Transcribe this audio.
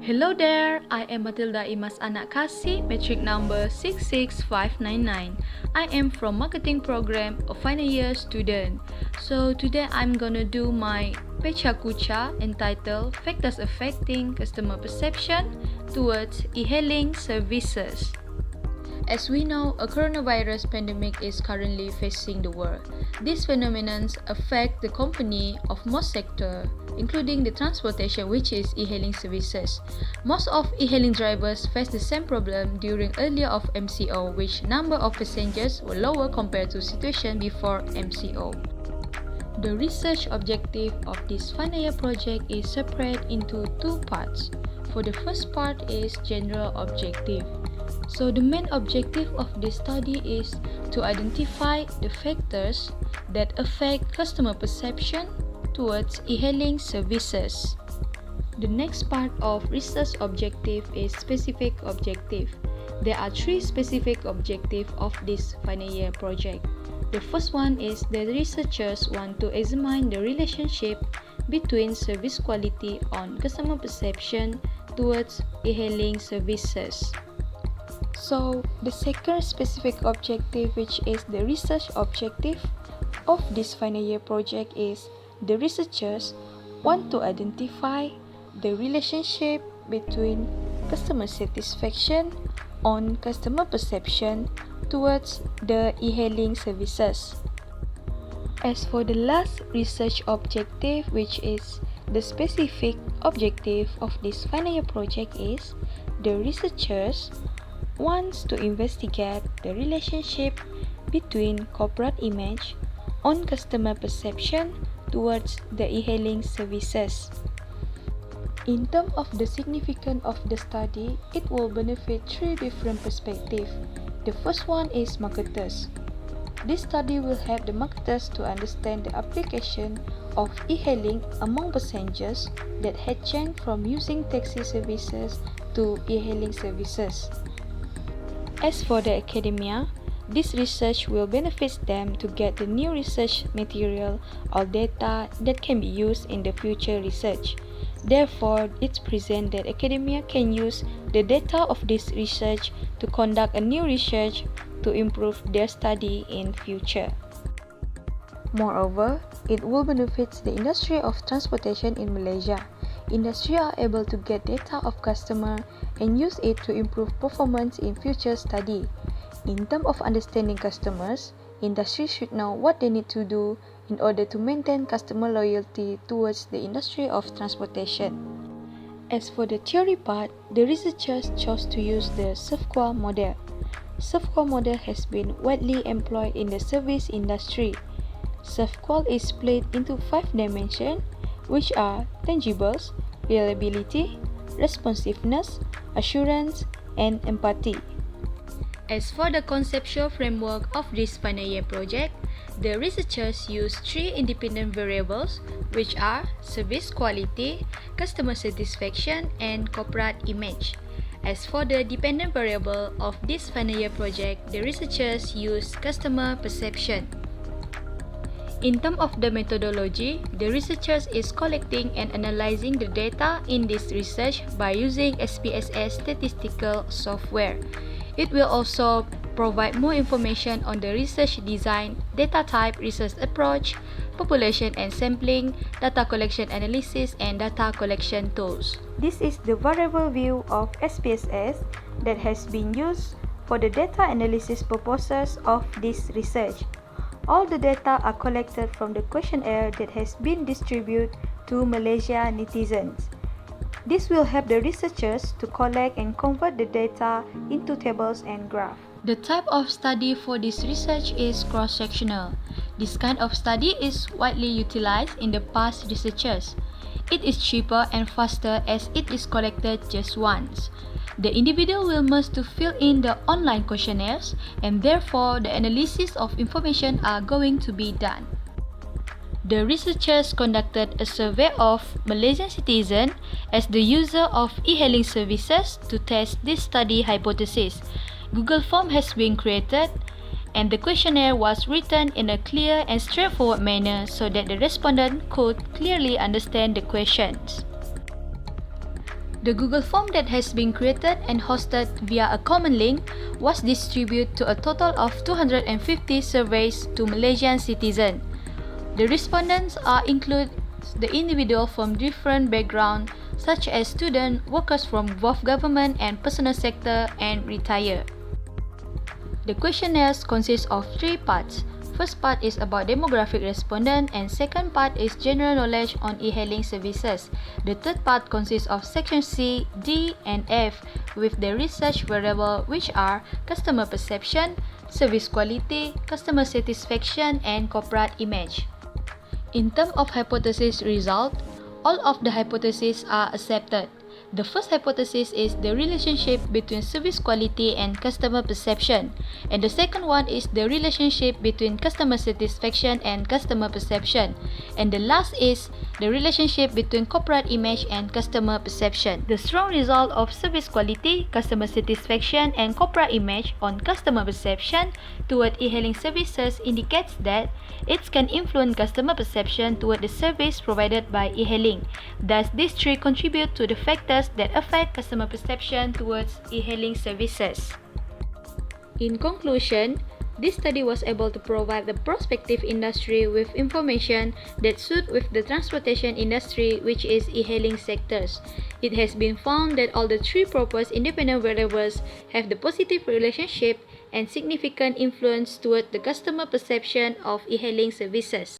Hello there, I am Mathilda Imas Anak Kasih, metric number 66599. I am from marketing program, a final year student. So today I'm gonna do my Pecha Kucha entitled Factors Affecting Customer Perception Towards E-hailing Services. As we know, a coronavirus pandemic is currently facing the world. These phenomena affect the company of most sectors, including the transportation, which is e-hailing services. Most of e-hailing drivers face the same problem during earlier of MCO, which number of passengers were lower compared to situation before MCO. The research objective of this final year project is separated into two parts. For the first part is general objective. So the main objective of this study is to identify the factors that affect customer perception towards e-hailing services. The next part of research objective is specific objective. There are three specific objectives of this final year project. The first one is the researchers want to examine the relationship between service quality on customer perception towards e-hailing services. So, the second specific objective, which is the research objective of this final year project, is the researchers want to identify the relationship between customer satisfaction on customer perception towards the e-hailing services. As for the last research objective, which is the specific objective of this final year project, is the researchers wants to investigate the relationship between corporate image on customer perception towards the e-hailing services. In terms of the significance of the study, it will benefit three different perspectives. The first one is marketers. This study will help the marketers to understand the application of e-hailing among passengers that had changed from using taxi services to e-hailing services. As for the academia, this research will benefit them to get the new research material or data that can be used in the future research. Therefore, it's present that academia can use the data of this research to conduct a new research to improve their study in future. Moreover, it will benefit the industry of transportation in Malaysia. Industry are able to get data of customer and use it to improve performance in future study. In terms of understanding customers, industry should know what they need to do in order to maintain customer loyalty towards the industry of transportation. As for the theory part, the researchers chose to use the SERVQUAL model. SERVQUAL model has been widely employed in the service industry. SERVQUAL is split into 5 dimensions, which are tangibles, reliability, responsiveness, assurance, and empathy. As for the conceptual framework of this final year project, the researchers use 3 independent variables, which are service quality, customer satisfaction, and corporate image. As for the dependent variable of this final year project, the researchers use customer perception. In terms of the methodology, the researchers is collecting and analyzing the data in this research by using SPSS statistical software. It will also provide more information on the research design, data type, research approach, population and sampling, data collection analysis, and data collection tools. This is the variable view of SPSS that has been used for the data analysis purposes of this research. All the data are collected from the questionnaire that has been distributed to Malaysia netizens. This will help the researchers to collect and convert the data into tables and graphs. The type of study for this research is cross-sectional. This kind of study is widely utilized in the past researches. It is cheaper and faster as it is collected just once. The individual will must to fill in the online questionnaires, and therefore the analysis of information are going to be done. The researchers conducted a survey of Malaysian citizens as the user of e-hailing services to test this study hypothesis. Google form has been created, and the questionnaire was written in a clear and straightforward manner so that the respondent could clearly understand the questions. The Google form that has been created and hosted via a common link was distributed to a total of 250 surveys to Malaysian citizens. The respondents include the individual from different backgrounds such as students, workers from both government and personal sector, and retired. The questionnaires consist of 3 parts. First part is about demographic respondent and second part is general knowledge on e-hailing services. The third part consists of section C, D, and F with the research variable which are customer perception, service quality, customer satisfaction, and corporate image. In terms of hypothesis result, all of the hypotheses are accepted. The first hypothesis is the relationship between service quality and customer perception, and the second one is the relationship between customer satisfaction and customer perception, and the last is the relationship between corporate image and customer perception. The strong result of service quality, customer satisfaction, and corporate image on customer perception toward e-hailing services indicates that it can influence customer perception toward the service provided by e-hailing. Thus, these three contribute to the factors that affect customer perception towards e-hailing services. In conclusion, this study was able to provide the prospective industry with information that suit with the transportation industry, which is e-hailing sectors. It has been found that all the 3 proposed independent variables have the positive relationship and significant influence toward the customer perception of e-hailing services.